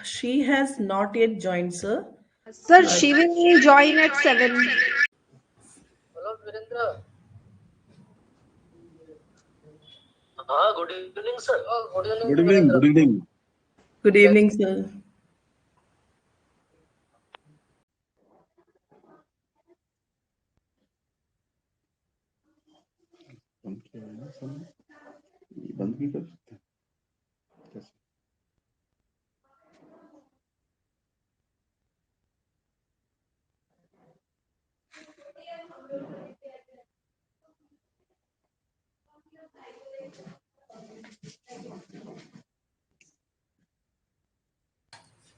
She has not yet joined, sir. Sir, But she will join at 7. Hello, Virendra. Good evening, sir. Good evening, Good evening. Virendra. Good evening. good evening, sir. बंद किया है ना सबने? ये बंद भी कर सकते हैं कैसे?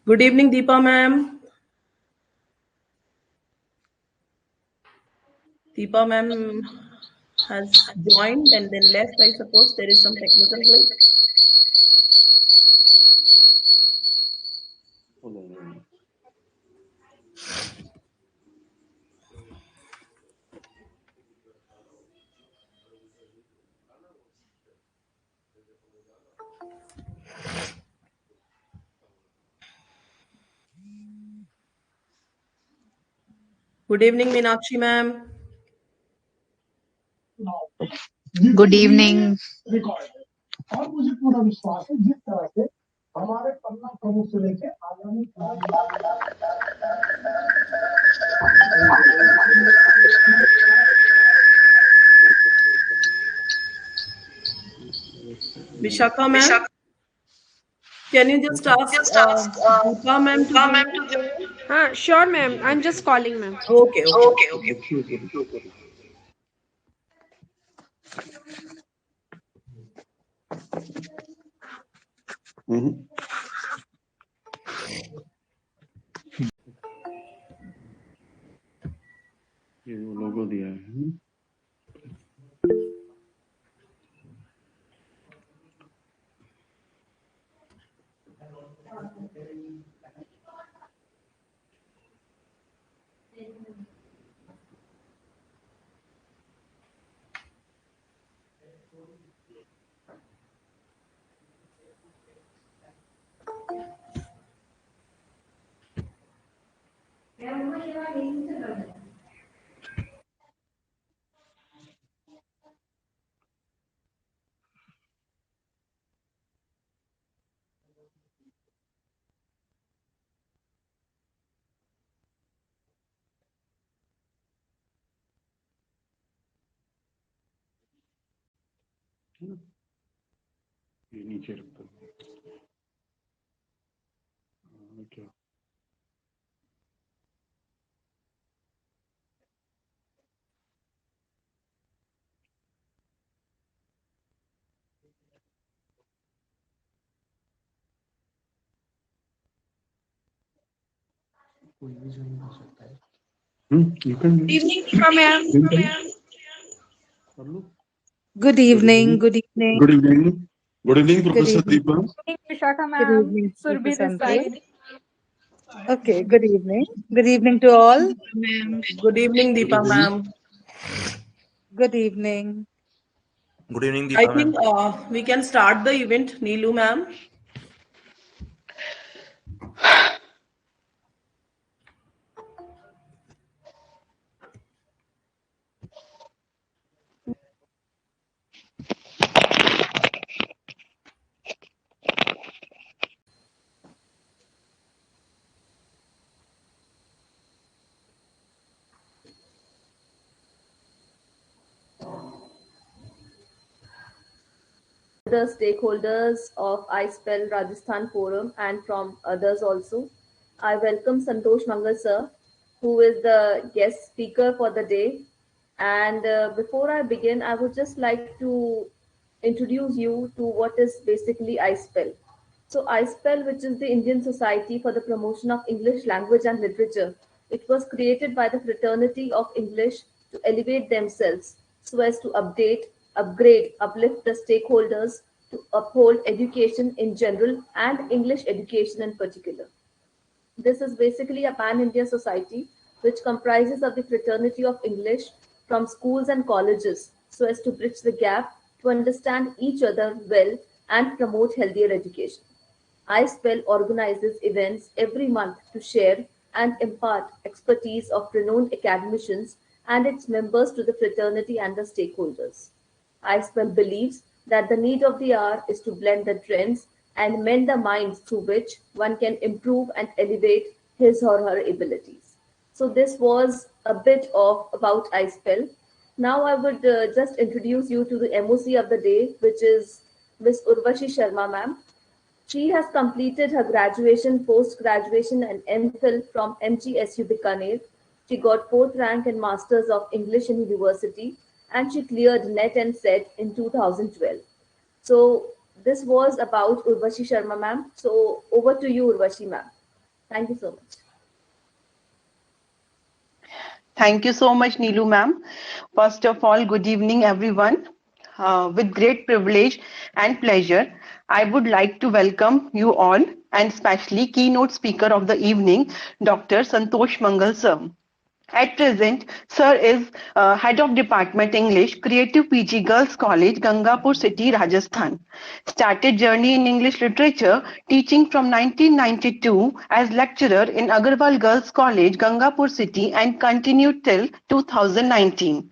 Good evening, Deepa ma'am. Deepa ma'am has joined and then left. I suppose there is some technical glitch. Hold on. Good evening, Meenakshi ma'am. Good evening और मुझे पूरा विश्वास है जिस तरह से हमारे पन्ना प्रमुख से लेकर आगामी Vishakha ma'am, can you just ask Deepa ma'am to join? Sure, ma'am. I'm just calling, ma'am. Okay, okay. देखिए करो. ये जो लोगो दिया है ये नीचे रखता हूँ क्या कोई भी ज्वाइन कर सकता है you can Good evening, Deepa ma'am. कर लो. Good evening good evening Good evening. Good evening, Good Professor evening. Deepa. Vishakha Good ma'am. evening, Surbhi this Sanjay. side. Okay, good evening. Good evening to all. Good evening, Deepa ma'am. Good evening. Good evening, I Deepa ma'am. think we can start the event, Neelu ma'am. The stakeholders of iSPELL Rajasthan Forum and from others also. I welcome Santosh Mangal sir, who is the guest speaker for the day. And before I begin, I would just like to introduce you to what is basically iSPELL. So iSPELL, which is the Indian Society for the Promotion of English Language and Literature, it was created by the fraternity of English to elevate themselves so as to update, upgrade, uplift the stakeholders to uphold education in general and English education in particular. This is basically a pan-India society which comprises of the fraternity of English from schools and colleges so as to bridge the gap to understand each other well and promote healthier education. iSPELL organizes events every month to share and impart expertise of renowned academicians and its members to the fraternity and the stakeholders. iSPELL believes that the need of the hour is to blend the trends and mend the minds through which one can improve and elevate his or her abilities. So this was a bit of about iSPELL. Now I would just introduce you to the MOC of the day, which is Miss Urvashi Sharma ma'am. She has completed her graduation, post-graduation and MPhil from MGSU Bikaner. She got 4th rank in Masters of English in University and she cleared NET and SET in 2012. So this was about Urvashi Sharma ma'am. So over to you Urvashi ma'am. Thank you so much. Thank you so much, Neelu ma'am. First of all, good evening, everyone. With great privilege and pleasure, I would like to welcome you all and especially keynote speaker of the evening, Dr. Santosh Mangal sir. At present, Sir is Head of Department English, Creative PG Girls College, Gangapur City, Rajasthan. Started journey in English literature, teaching from 1992 as lecturer in Agarwal Girls College, Gangapur City, and continued till 2019.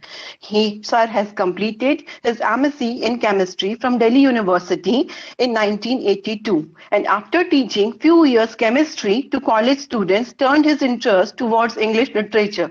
Sir has completed his MSc in Chemistry from Delhi University in 1982, and after teaching few years chemistry to college students, turned his interest towards English literature.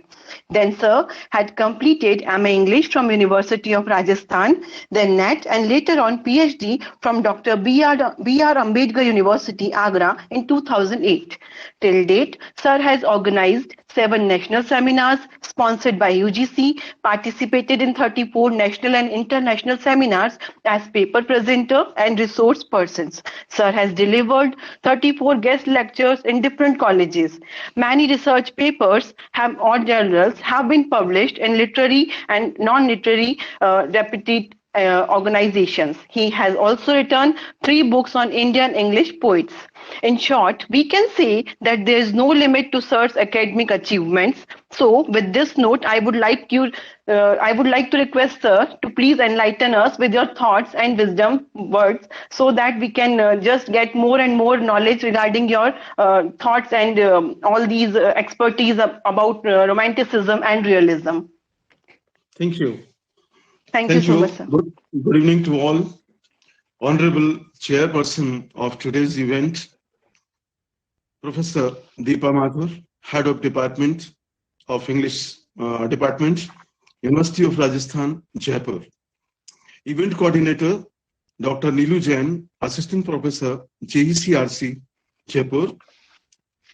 Then Sir had completed MA English from University of Rajasthan, then NET and later on PhD from Dr. B.R. Ambedkar University, Agra in 2008. Till date, Sir has organized 7 national seminars sponsored by UGC, participated in 34 national and international seminars as paper presenter and resource persons. Sir has delivered 34 guest lectures in different colleges. Many research papers or journals have been published in literary and non-literary reputed organizations. He has also written 3 books on Indian English poets. In short, we can say that there is no limit to Sir's academic achievements. So, with this note, I would like to request Sir to please enlighten us with your thoughts and wisdom words, so that we can just get more and more knowledge regarding your thoughts and all these expertise about romanticism and realism. Thank you. Thank you so much, sir. Good evening to all. Honorable Chairperson of today's event, Professor Deepa Mathur, Head of Department of English Department, University of Rajasthan, Jaipur. Event Coordinator, Dr. Neelu Jain, Assistant Professor, JECRC, Jaipur.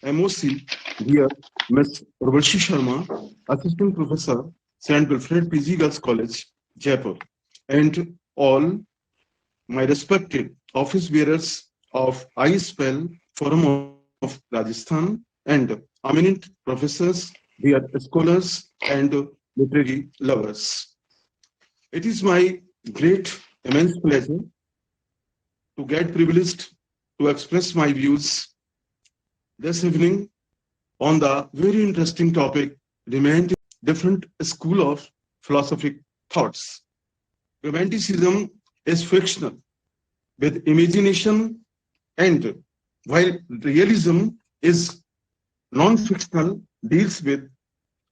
MOC, dear Ms. Urvashi Sharma, Assistant Professor, St. Wilfred PG Girls College, Jaipur. And all my respected office bearers of iSPELL Forum of Rajasthan and eminent professors, dear scholars and literary lovers. It is my great, immense pleasure to get privileged to express my views this evening on the very interesting topic, romantic, different school of philosophic thoughts. Romanticism is fictional with imagination, and while realism is non-fictional, deals with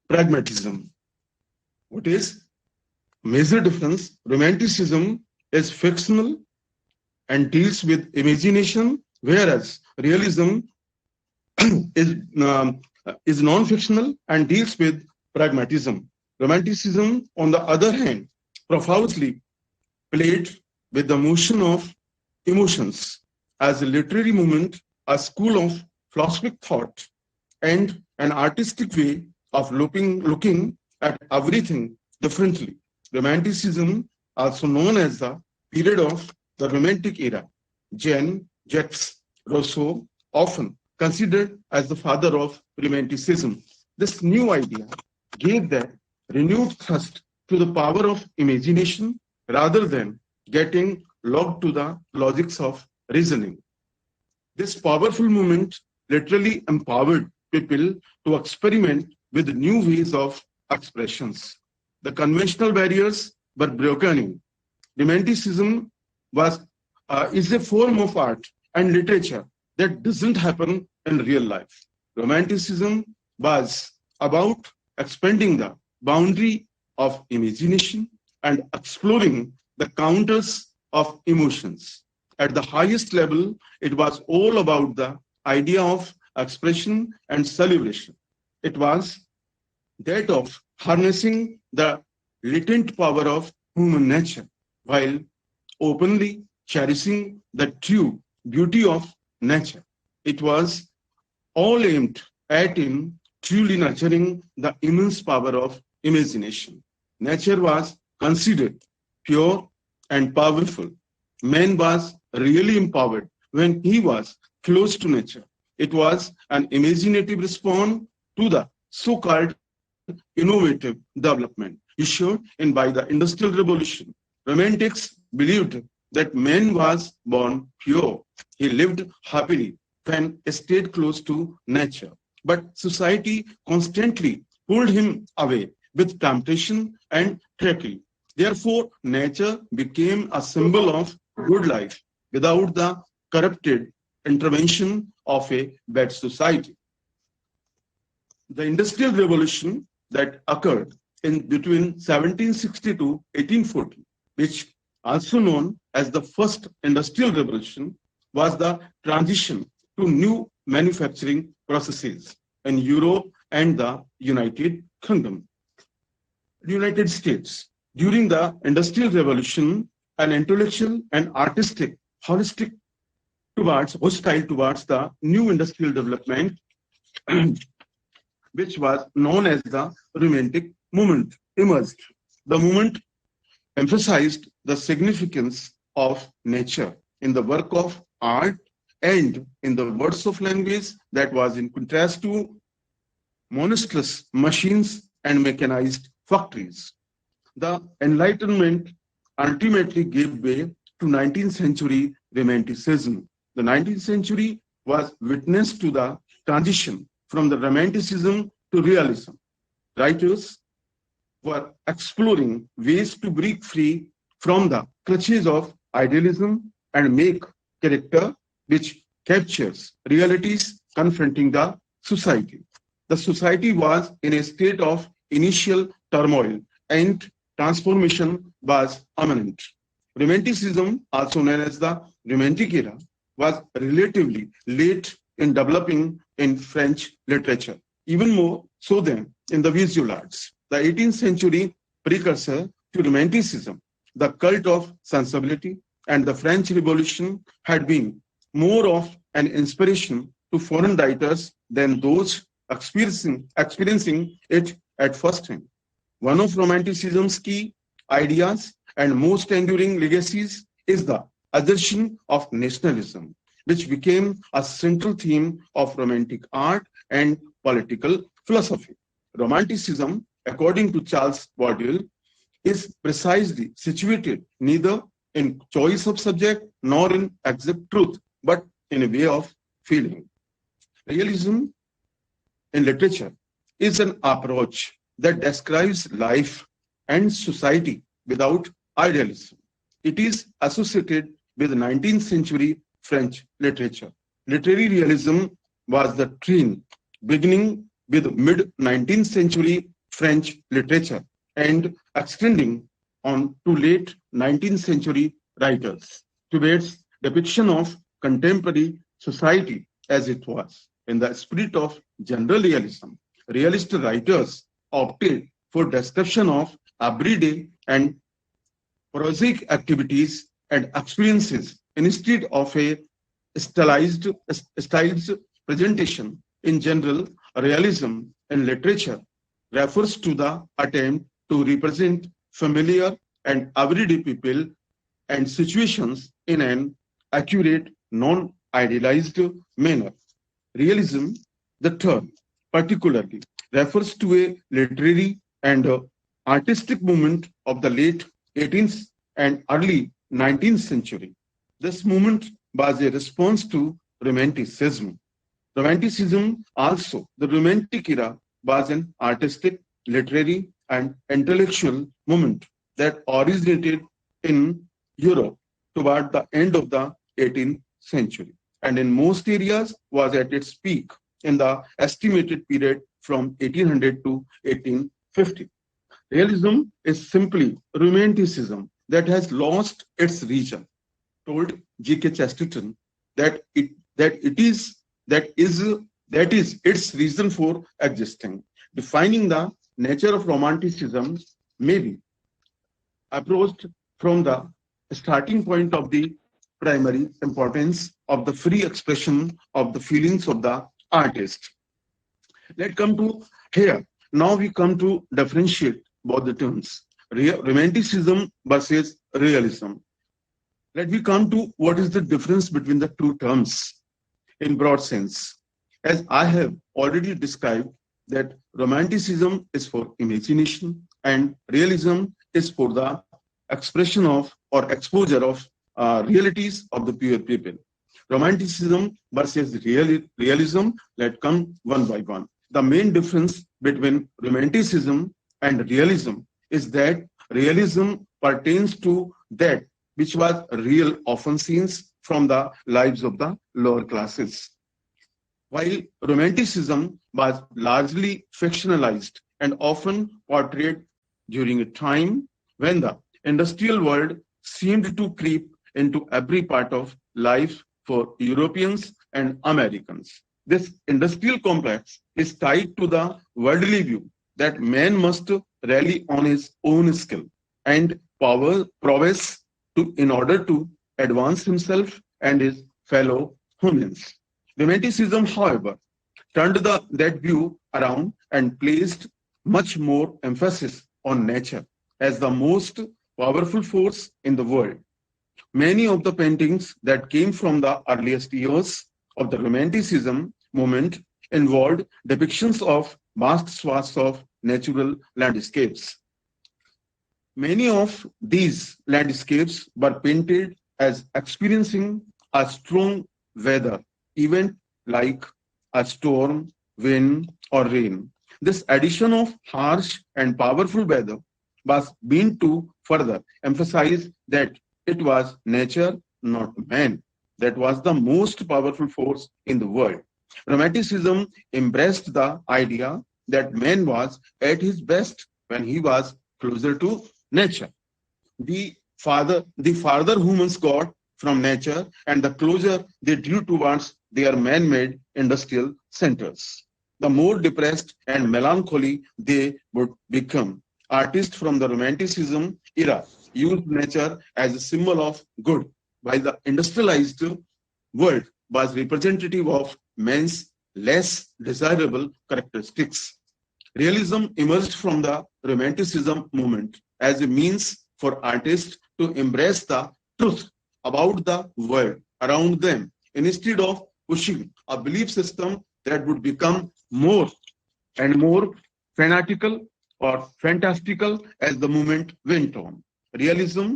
pragmatism. What is major difference? Romanticism is fictional and deals with imagination, whereas realism is non-fictional and deals with pragmatism. Romanticism, on the other hand, profoundly played with the motion of emotions as a literary movement, a school of philosophic thought, and an artistic way of looking at everything differently. Romanticism, also known as the period of the Romantic era, Jacques Rousseau, often considered as the father of Romanticism. This new idea gave that renewed thrust to the power of imagination rather than getting locked to the logics of reasoning. This powerful movement literally empowered people to experiment with new ways of expressions. The conventional barriers were broken in. Romanticism is a form of art and literature that doesn't happen in real life. Romanticism was about expanding the boundary of imagination and exploring the counters of emotions. At the highest level, it was all about the idea of expression and celebration. It was that of harnessing the latent power of human nature while openly cherishing the true beauty of nature. It was all aimed at in truly nurturing the immense power of imagination. Nature was considered pure and powerful. Man was really empowered when he was close to nature. It was an imaginative response to the so-called innovative development issued in by the Industrial Revolution. Romantics believed that man was born pure. He lived happily when stayed close to nature. But society constantly pulled him away with temptation and trickery. Therefore, nature became a symbol of good life without the corrupted intervention of a bad society. The Industrial Revolution that occurred in between 1760 to 1840, which also known as the first industrial revolution, was the transition to new manufacturing processes in Europe and the United States. During the Industrial Revolution, an intellectual and artistic hostile towards the new industrial development, which was known as the Romantic movement, emerged. The movement emphasized the significance of nature in the work of art and in the words of language that was in contrast to monstrous machines and mechanized factories. The Enlightenment ultimately gave way to 19th century Romanticism. The 19th century was witness to the transition from the Romanticism to Realism. Writers were exploring ways to break free from the clutches of idealism and make character which captures realities confronting the society. The society was in a state of initial turmoil and transformation was imminent. Romanticism, also known as the Romantic era, was relatively late in developing in French literature, even more so than in the visual arts. The 18th century precursor to Romanticism, the cult of sensibility, and the French Revolution had been more of an inspiration to foreign writers than those experiencing it at first hand. One of Romanticism's key ideas and most enduring legacies is the assertion of nationalism, which became a central theme of Romantic art and political philosophy. Romanticism, according to Charles Baudelaire, is precisely situated neither in choice of subject nor in exact truth, but in a way of feeling. Realism in literature is an approach that describes life and society without idealism. It is associated with 19th century French literature. Literary realism was the trend beginning with mid-19th century French literature and extending on to late 19th century writers towards depiction of contemporary society as it was. In the spirit of general realism, realist writers opted for description of everyday and prosaic activities and experiences instead of a stylized presentation. In general, realism in literature refers to the attempt to represent familiar and everyday people and situations in an accurate, non-idealized manner. Realism, the term, particularly refers to a literary and artistic movement of the late 18th and early 19th century. This movement was a response to Romanticism. Romanticism, also the Romantic era, was an artistic, literary, and intellectual movement that originated in Europe toward the end of the 18th century. and in most areas was at its peak in the estimated period from 1800 to 1850. Realism is simply romanticism that has lost its region, told G.K. Chesterton that that is that is its reason for existing. Defining the nature of romanticism may be approached from the starting point of the primary importance of the free expression of the feelings of the artist. Let's come to here. Now we come to differentiate both the terms, romanticism versus realism. Let me come to what is the difference between the two terms in broad sense. As I have already described that romanticism is for imagination and realism is for the expression of or exposure of realities of the pure people. Romanticism versus realism, let's come one by one. The main difference between romanticism and realism is that realism pertains to that which was real, often seen from the lives of the lower classes, while romanticism was largely fictionalized and often portrayed during a time when the industrial world seemed to creep into every part of life for Europeans and Americans. This industrial complex is tied to the worldly view that man must rely on his own skill and prowess in order to advance himself and his fellow humans. Romanticism, however, turned that view around and placed much more emphasis on nature as the most powerful force in the world. Many of the paintings that came from the earliest years of the Romanticism movement involved depictions of vast swaths of natural landscapes. Many of these landscapes were painted as experiencing a strong weather event like a storm, wind, or rain. This addition of harsh and powerful weather was meant to further emphasize that it was nature, not man, that was the most powerful force in the world. Romanticism embraced the idea that man was at his best when he was closer to nature. The farther humans got from nature and the closer they drew towards their man-made industrial centers, the more depressed and melancholy they would become. Artists from the Romanticism era used nature as a symbol of good, while the industrialized world was representative of man's less desirable characteristics. Realism emerged from the Romanticism movement as a means for artists to embrace the truth about the world around them instead of pushing a belief system that would become more and more fanatical or fantastical as the movement went on. Realism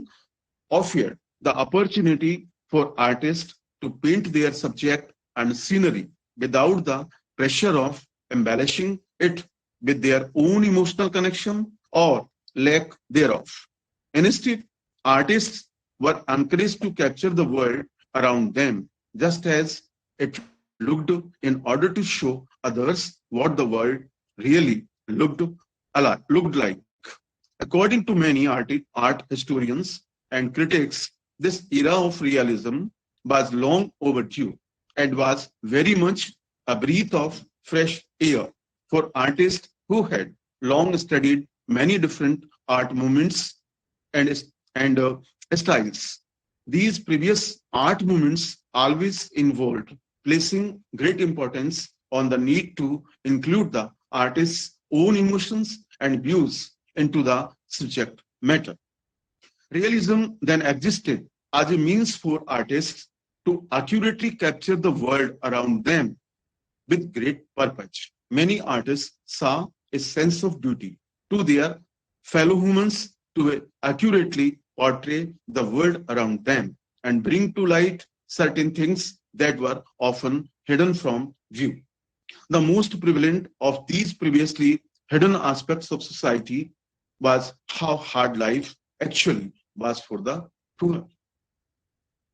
offered the opportunity for artists to paint their subject and scenery without the pressure of embellishing it with their own emotional connection or lack thereof. Instead, artists were encouraged to capture the world around them just as it looked in order to show others what the world really looked like. According to many art historians and critics, this era of realism was long overdue and was very much a breath of fresh air for artists who had long studied many different art movements and styles. These previous art movements always involved placing great importance on the need to include the artist's own emotions and views into the subject matter. Realism then existed as a means for artists to accurately capture the world around them with great purpose. Many artists saw a sense of duty to their fellow humans to accurately portray the world around them and bring to light certain things that were often hidden from view. The most prevalent of these previously hidden aspects of society was how hard life actually was for the poor.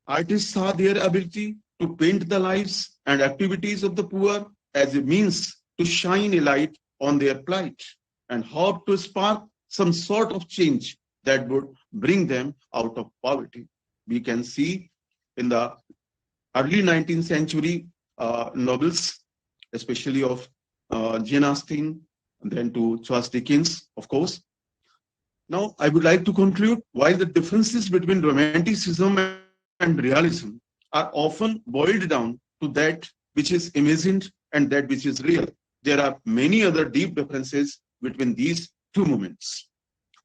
Artists saw their ability to paint the lives and activities of the poor as a means to shine a light on their plight and hope to spark some sort of change that would bring them out of poverty. We can see in the early 19th century novels, especially of Jane Austen, and then to Charles Dickens, of course. Now, I would like to conclude, while the differences between Romanticism and realism are often boiled down to that which is imagined and that which is real, there are many other deep differences between these two movements.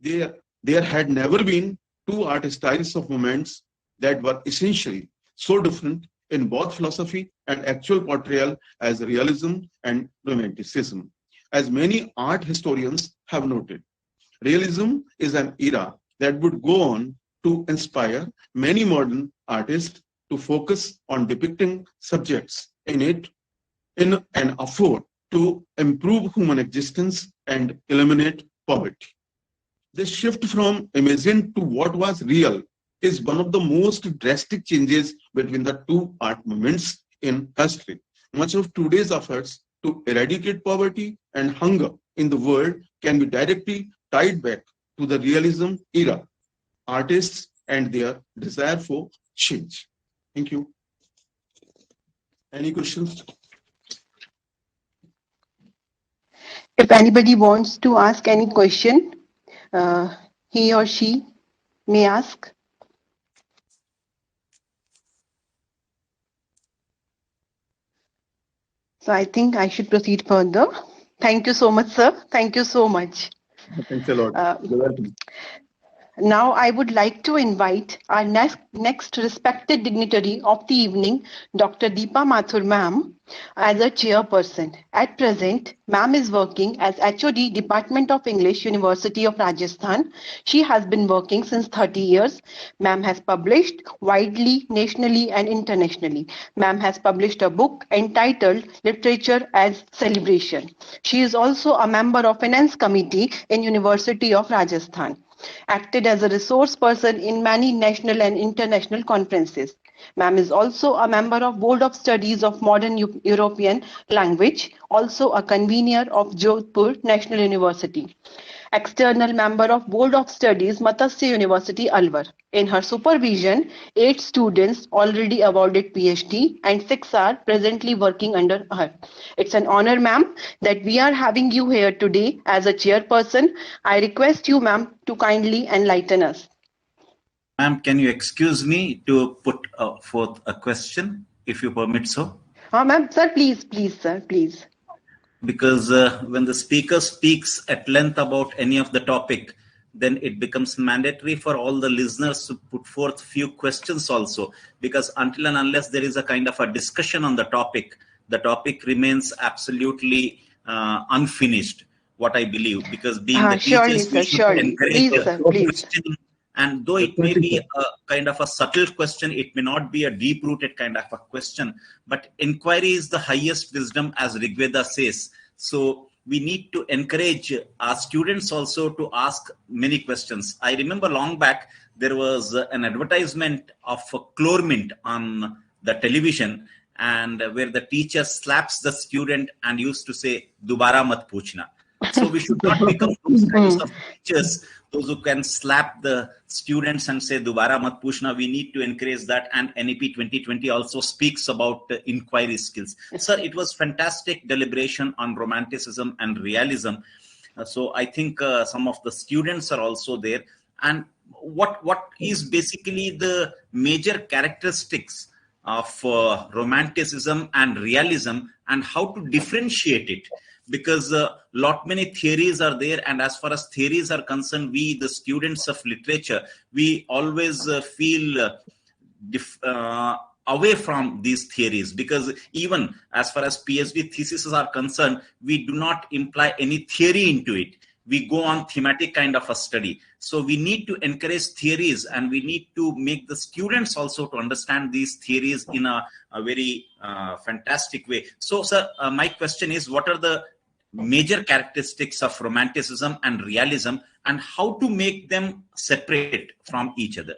There had never been two art styles of movements that were essentially so different in both philosophy and actual portrayal as realism and romanticism. As many art historians have noted, realism is an era that would go on to inspire many modern artists to focus on depicting subjects in an effort to improve human existence and eliminate poverty. This shift from imagined to what was real is one of the most drastic changes between the two art movements in history. Much of today's efforts to eradicate poverty and hunger in the world can be directly tied back to the realism era, artists and their desire for change. Thank you. Any questions? If anybody wants to ask any question, he or she may ask. So I think I should proceed further. Thank you so much, sir. Thank you so much. Thanks a lot. You're welcome. Now I would like to invite our next respected dignitary of the evening, Dr. Deepa Mathur ma'am, as a chairperson. At present, ma'am is working as HOD Department of English, University of Rajasthan. She has been working since 30 years. Ma'am has published widely, nationally and internationally. Ma'am has published a book entitled Literature as Celebration. She is also a member of Finance Committee in University of Rajasthan. Acted as a resource person in many national and international conferences. Ma'am is also a member of Board of Studies of Modern European Language, also a convener of Jodhpur National University. External member of Board of Studies, Matsya University, Alwar. In her supervision, 8 students already awarded PhD and 6 are presently working under her. It's an honor, ma'am, that we are having you here today as a chairperson. I request you, ma'am, to kindly enlighten us. Ma'am, can you excuse me to put forth a question, if you permit so? Ma'am, sir, please, sir, please. Because when the speaker speaks at length about any of the topic, then it becomes mandatory for all the listeners to put forth few questions also. Because until and unless there is a kind of a discussion on the topic remains absolutely unfinished, what I believe. Because being the Surely, teachers, we sir, should surely. encourage Please, sir, please. question. And though it may be a kind of a subtle question, it may not be a deep-rooted kind of a question, but inquiry is the highest wisdom, as Rigveda says. So we need to encourage our students also to ask many questions. I remember long back, there was an advertisement of Chlormint on the television, and where the teacher slaps the student and used to say, "Dubara mat puchna." So we should not become those kinds of teachers, those who can slap the students and say, "Dubara mat puchna." We need to encourage that. And NEP 2020 also speaks about inquiry skills. Sir, it was fantastic deliberation on romanticism and realism. So I think some of the students are also there. And what is basically the major characteristics of romanticism and realism, and how to differentiate it? Because lot many theories are there, and as far as theories are concerned, we the students of literature, we always feel away from these theories, because even as far as PhD theses are concerned, we do not imply any theory into it. We go on thematic kind of a study. So we need to encourage theories, and we need to make the students also to understand these theories in a very fantastic way. So, sir, my question is, what are the major characteristics of romanticism and realism, and how to make them separate from each other?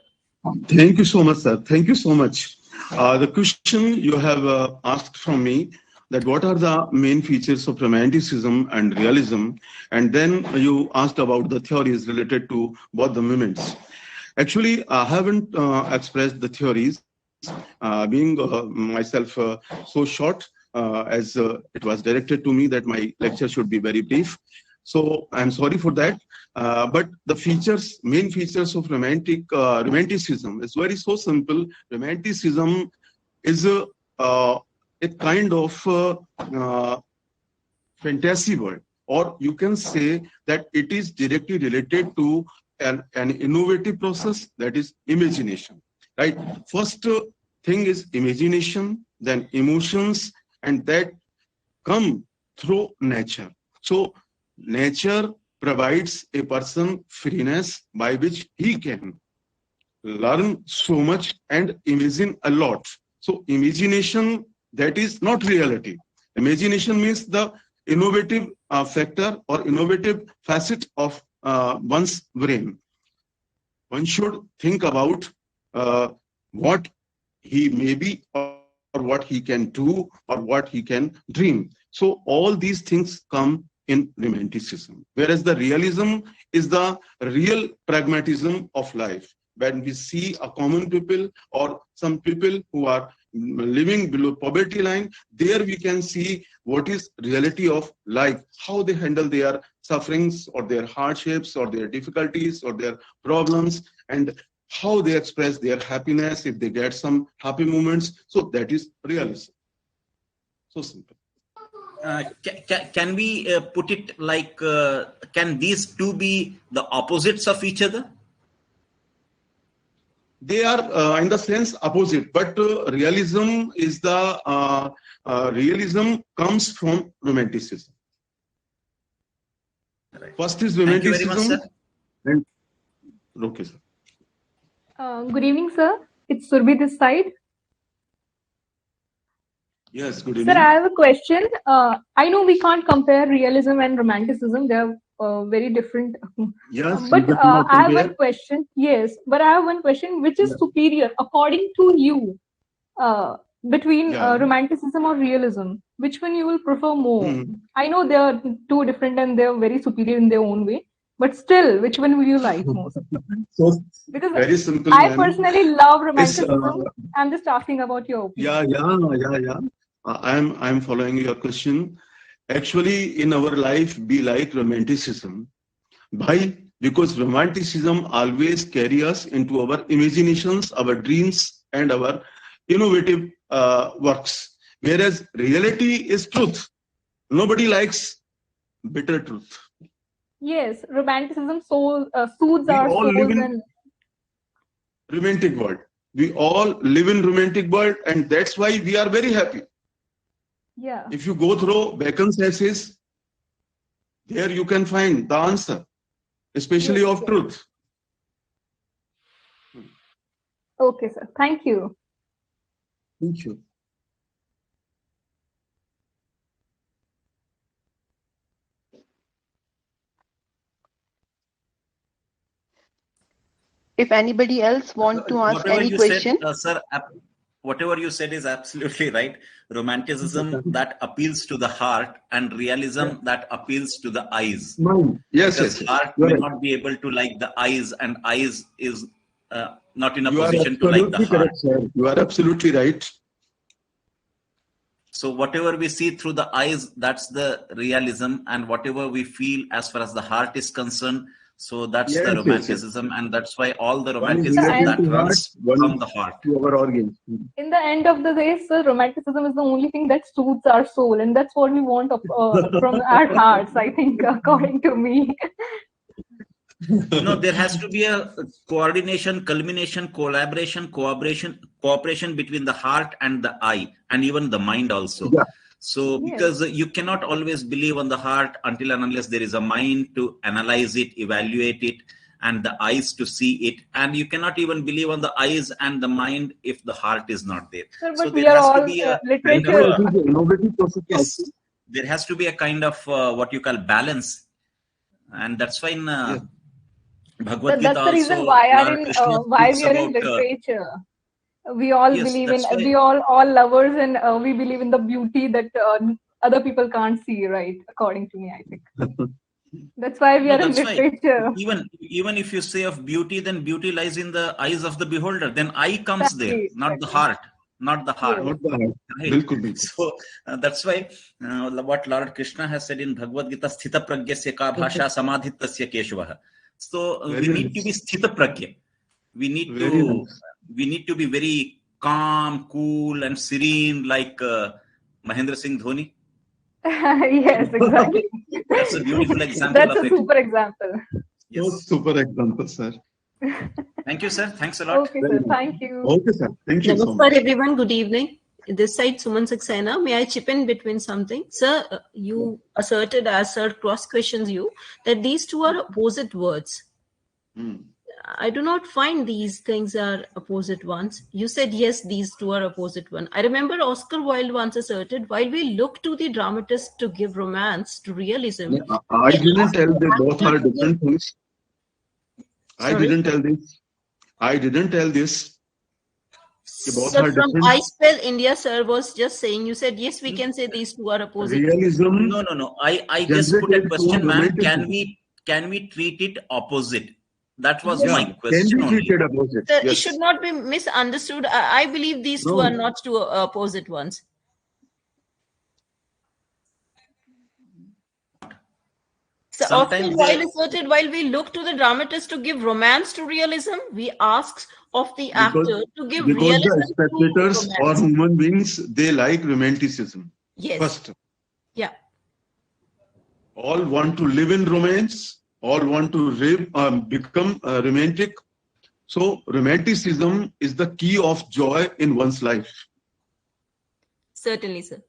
Thank you so much, sir. Thank you so much. The question you have asked from me, that what are the main features of romanticism and realism, and then you asked about the theories related to both the movements. Actually, I haven't expressed the theories, being myself so short, as it was directed to me that my lecture should be very brief. So I'm sorry for that. But the features, main features of romanticism is very so simple. Romanticism is a kind of fantasy world, or you can say that it is directly related to an innovative process, that is imagination, right? First thing is imagination, then emotions, and that come through nature. So nature provides a person freeness by which he can learn so much and imagine a lot. So imagination, that is not reality. Imagination means the innovative factor or innovative facet of one's brain. One should think about what he may be, or what he can do, or what he can dream. So all these things come in romanticism. Whereas the realism is the real pragmatism of life. When we see a common people or some people who are living below poverty line, there we can see what is reality of life, how they handle their sufferings or their hardships or their difficulties or their problems, and how they express their happiness if they get some happy moments. So that is realism. So simple. Can we put it like, can these two be the opposites of each other? They are in the sense opposite, but realism is the realism comes from romanticism. Right. First is Thank you very much, romanticism. sir. And, okay, sir. Good evening, sir. It's Surbi this side. Yes, good Sir, evening. I have a question. I know we can't compare realism and romanticism. They're very different. Yes, But we cannot I have one compare. question. Yes, but I have one question. Which is Yeah. superior, according to you, between Yeah. romanticism or realism? Which one you will prefer more? Hmm. I know they are two different and they're very superior in their own way. But still, which one will you like most? So Because very simple, I man. personally love It's romanticism. I'm just asking about your opinion. yeah. I'm following your question. Actually, in our life, we like romanticism. Why? Because romanticism always carry us into our imaginations, our dreams, and our innovative works. Whereas reality is truth. Nobody likes bitter truth. Yes, romanticism soothes We our all live souls in and romantic world. We all live in romantic world, and that's why we are very happy. yeah. If you go through Bacon's essays, there you can find the answer, especially Yes, of yes. truth. Okay, sir. Thank you. Thank you. If anybody else want to ask Whatever any you said, question, sir, whatever you said is absolutely right. Romanticism that appeals to the heart, and realism that appeals to the eyes. Yes, Because yes. heart You are may right. not be able to like the eyes, and eyes is not in a You are position to like the absolutely heart. correct, sir. You are absolutely right. So whatever we see through the eyes, that's the realism, and whatever we feel as far as the heart is concerned, so that's the Yes. romanticism, and that's why all the One is romanticism And related that to heart, runs one from is the heart. to our organs. in the end of the day, sir, romanticism is the only thing that soothes our soul, and that's what we want from our hearts, I think, according to me. No, there has to be a coordination, culmination, collaboration, cooperation between the heart and the eye, and even the mind also. Yeah. So, Yes. because you cannot always believe on the heart until and unless there is a mind to analyze it, evaluate it, and the eyes to see it. And you cannot even believe on the eyes and the mind if the heart is not there. Sir, So but we there are has to all be a kind of Therefore, it literature. is an innovative process also. yes, there has to be a kind of what you call balance, and that's why in Bhagavad Gita That's the reason also why Lord Krishna why speaks we are in about literature. We all Yes, believe in, that's why. we all lovers, and we believe in the beauty that other people can't see, right? According to me, I think. That's why we No, are in that's why. literature. Even if you say of beauty, then beauty lies in the eyes of the beholder. Then eye comes there, Exactly, not the exactly. heart, not the heart. Yes. Not the heart. Right. Bilkul, bilkul. So that's why what Lord Krishna has said in Bhagavad Gita, Sthita Pragyasya ka bhasha samadhitasya keshvah. So we Very need to be nice. Sthita Pragya. We need Very to nice. be very calm, cool, and serene, like Mahendra Singh Dhoni. Yes, exactly. That's a beautiful example That's of a it. super example. Yes. Super example, sir. Thank you, sir. Thanks a lot. Okay, Very sir. nice. Thank you. Okay, sir. Thank you so Namaskar, much. everyone. Good evening. This side Suman Saxena. May I chip in between something? Sir, you asserted, as sir cross questions you, that these two are opposite words. I do not find these things are opposite ones. You said, yes, these two are opposite one. I remember Oscar Wilde once asserted, while we look to the dramatist to give romance to realism, I we didn't ask tell the they both actor are to give... different things. I Sorry? didn't tell this. I didn't tell this. They both Sir, are from different. iSPELL India, sir was just saying, you said, yes, we can say these two are opposite. Realism No. I just put a generated from question, ma'am. romanticism. Can we treat it opposite? That was Yes, my Yeah, can question be only. treated opposite. sir, it should Yes. not be misunderstood. I believe these two are No. not two opposite ones. So Oscar Sometimes Wilde they, asserted, while we look to the dramatist to give romance to realism, we ask of the Because actor to give because the realism to spectators or romance. human beings, they like romanticism. Yes. First, Yeah. all want to live in romance, all want to become romantic. So romanticism is the key of joy in one's life. Certainly, sir.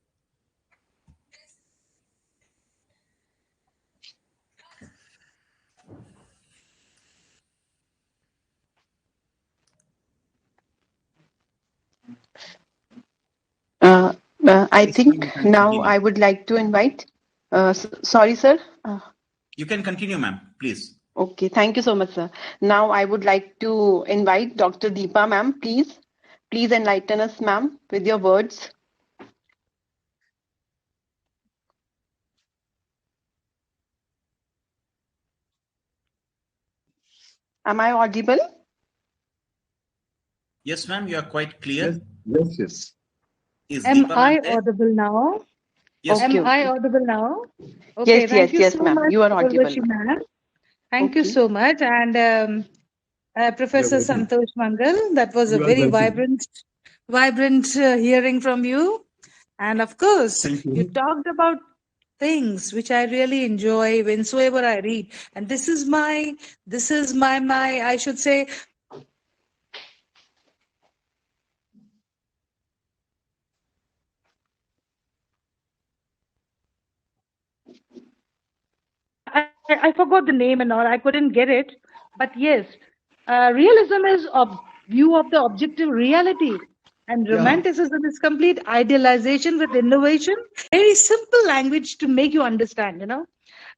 I yes, ma'am, think you can now continue. I would like to invite. Sorry, sir. You can continue, ma'am, please. Okay, thank you so much, sir. Now I would like to invite Dr. Deepa, ma'am, please. Please enlighten us, ma'am, with your words. Am I audible? Yes, ma'am, you are quite clear. Yes, yes, yes. Is Am Deepa, ma'am, I there? audible now? Yes, Am Okay, ma'am. I okay. audible now? Okay, Yes, thank yes, you yes, so ma'am. much, You are audible, Urvashi ma'am. ma'am. Thank you Okay. so much. And You're Professor welcome. Santosh Mangal, that was a You are very welcome. vibrant hearing from you. And of course, Thank you you. talked about things which I really enjoy whensoever I read. And this is my, I should say, I forgot the name and all. I couldn't get it. But yes, realism is a view of the objective reality. And Yeah. romanticism is complete idealization with innovation. Very simple language to make you understand,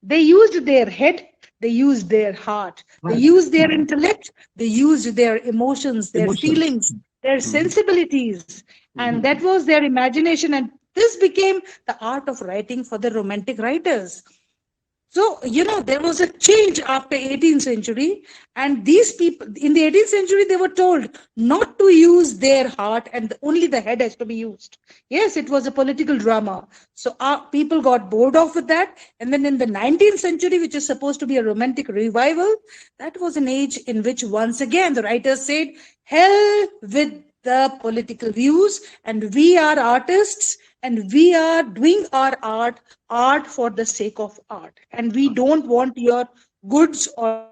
They used their head, they used their heart, they Right. used their intellect, they used their emotions, their Emotions. feelings, their Mhm. sensibilities. And that was their imagination. And this became the art of writing for the romantic writers. So, there was a change after 18th century, and these people in the 18th century, they were told not to use their heart and only the head has to be used. Yes, it was a political drama. So people got bored off with that. And then in the 19th century, which is supposed to be a romantic revival, that was an age in which once again the writers said, hell with the political views, and we are artists and we are doing our art for the sake of art, and we don't want your goods or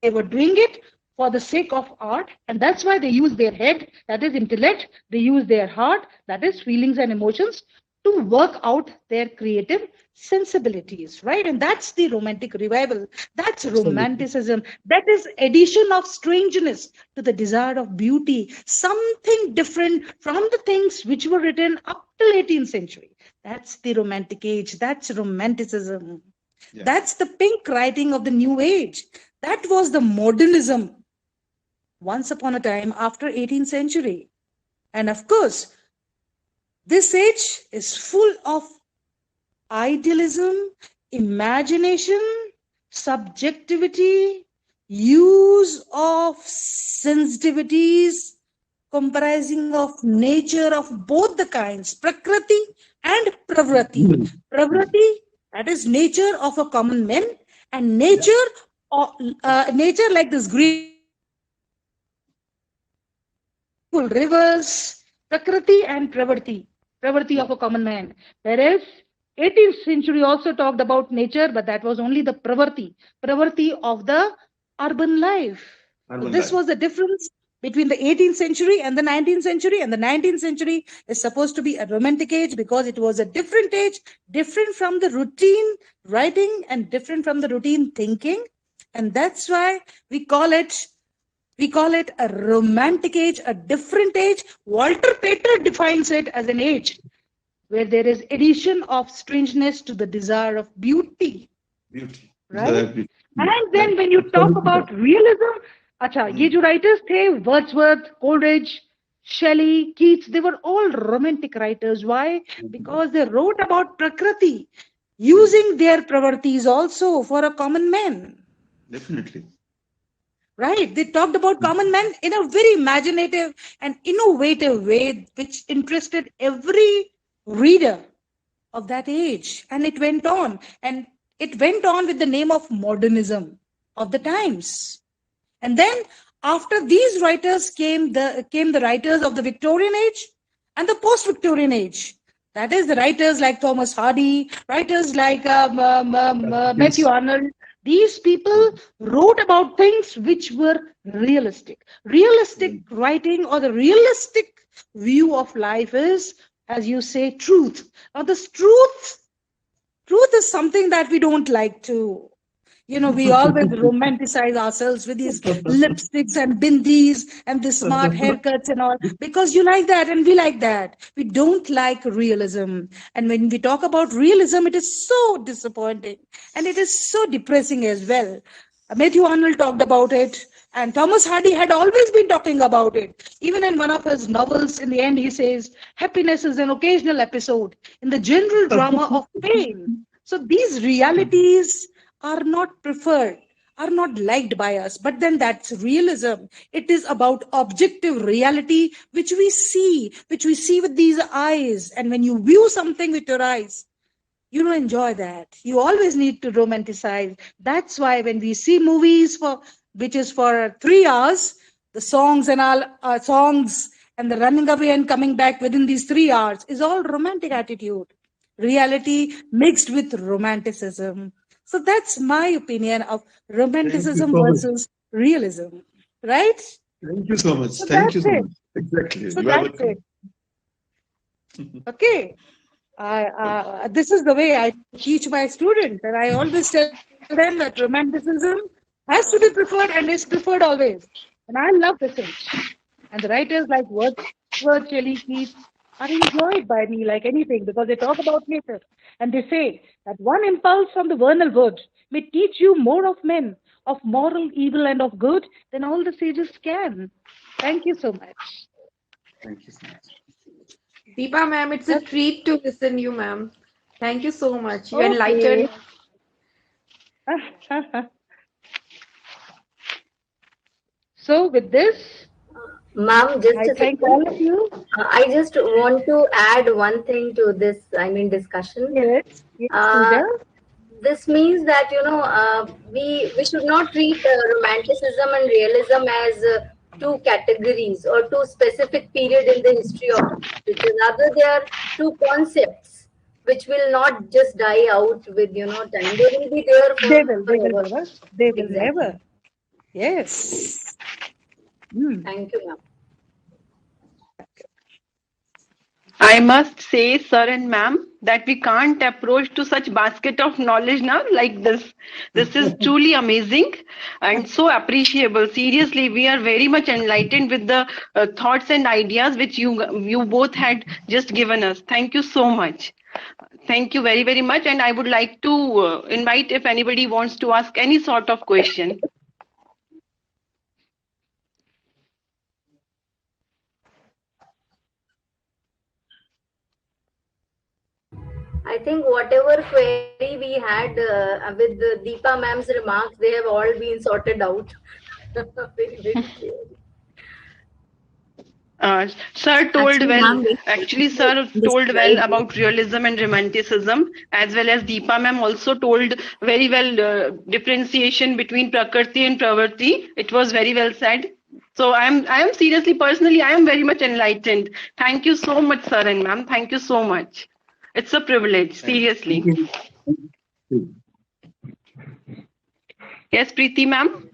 they were doing it for the sake of art, and that's why they use their head, that is intellect, they use their heart, that is feelings and emotions, to work out their creative sensibilities, right? And that's the romantic revival. That's Absolutely. romanticism. That is addition of strangeness to the desire of beauty, something different from the things which were written up till 18th century. That's the romantic age. That's romanticism. Yeah. That's the pink writing of the new age. That was the modernism. once upon a time after 18th century. And of course, this age is full of idealism, imagination, subjectivity, use of sensitivities, comprising of nature of both the kinds, prakriti and pravrati. Pravrati, that is nature of a common man, and nature, nature like this beautiful rivers, prakriti and pravrti, pravrti of a common man. Whereas 18th century also talked about nature, but that was only the pravrti of the urban life. So this was the difference between the 18th century and the 19th century. And the 19th century is supposed to be a romantic age because it was a different age, different from the routine writing and different from the routine thinking. And that's why we call it a romantic age, a different age. Walter Pater defines it as an age where there is addition of strangeness to the desire of beauty. Beauty. Right? Exactly. And then when you talk about realism, ye jo writers the, Wordsworth, Coleridge, Shelley, Keats, they were all romantic writers. Why? Because they wrote about Prakriti, using their pravartis also for a common man. Definitely. Right? They talked about common man in a very imaginative and innovative way, which interested every reader of that age. And it went on. And it went on with the name of modernism of the times. And then after these writers came the writers of the Victorian age and the post-Victorian age. That is the writers like Thomas Hardy, writers like Matthew Arnold. These people wrote about things which were realistic. Realistic writing or the realistic view of life is, as you say, truth. Now, this truth is something that we don't like to. We always romanticize ourselves with these lipsticks and bindis and the smart haircuts and all, because you like that and we like that. We don't like realism. And when we talk about realism, it is so disappointing and it is so depressing as well. Matthew Arnold talked about it, and Thomas Hardy had always been talking about it. Even in one of his novels, in the end, he says, happiness is an occasional episode in the general drama of pain. So these realities are not preferred, are not liked by us. But then that's realism. It is about objective reality, which we see with these eyes. And when you view something with your eyes, you don't enjoy that. You always need to romanticize. That's why when we see movies which is for 3 hours, the songs and all songs and the running away and coming back within these 3 hours is all romantic attitude. Reality mixed with romanticism. So that's my opinion of romanticism versus realism, right? Thank you so much. So Thank you that's so it. much. Exactly. So You are that's welcome. it. Okay. This is the way I teach my students, and I always tell them that romanticism has to be preferred and is preferred always. And I love this age. And the writers like Wordsworth, Shelley, Keats are enjoyed by me like anything because they talk about nature. And they say that one impulse from the vernal wood may teach you more of men, of moral evil and of good than all the sages can. Thank you so much. Thank you so much. Deepa ma'am, it's a treat to listen you, ma'am. Thank you so much. You Okay. enlightened. So with this, Ma'am, just I a thank all second. of you. I just want to add one thing to this, discussion. Yes, Uh, Pooja. this means that, we should not treat romanticism and realism as two categories or two specific period in the history of literature. Rather, they are two concepts which will not just die out with, time. They will be there They will forever. never. They will Exactly. never. Yes. Thank you, ma'am. I must say, sir and ma'am, that we can't approach to such basket of knowledge now like this. This is truly amazing and so appreciable. Seriously, we are very much enlightened with the thoughts and ideas which you both had just given us. Thank you so much. Thank you very, very much. And I would like to invite if anybody wants to ask any sort of question. I think whatever query we had with the Deepa ma'am's remarks, they have all been sorted out. Very clear. Sir told Actually, well, ma'am, we actually, sir told well described it. about realism and romanticism, as well as Deepa ma'am also told very well differentiation between prakriti and pravrti. It was very well said. So I am seriously, personally, I am very much enlightened. Thank you so much, sir and ma'am. Thank you so much. It's a privilege, seriously. Yes, Preeti ma'am.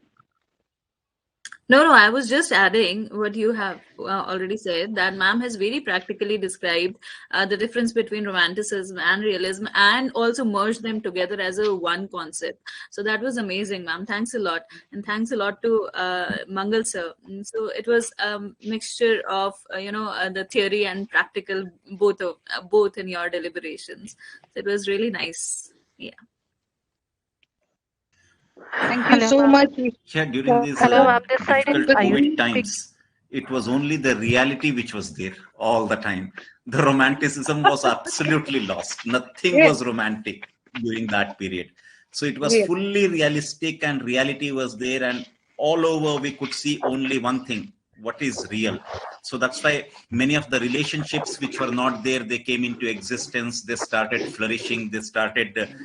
No, I was just adding what you have already said, that ma'am has very practically described the difference between romanticism and realism and also merged them together as a one concept. So that was amazing, ma'am. Thanks a lot. And thanks a lot to Mangal sir. So it was a mixture of, the theory and practical, both in your deliberations. So it was really nice. Yeah. Thank you so much. Yeah, during these difficult COVID times, it was only the reality which was there all the time. The romanticism was absolutely lost. Nothing Yes. was romantic during that period. So it was Yes. fully realistic, and reality was there, and all over we could see only one thing: what is real. So that's why many of the relationships which were not there, they came into existence. They started flourishing. They started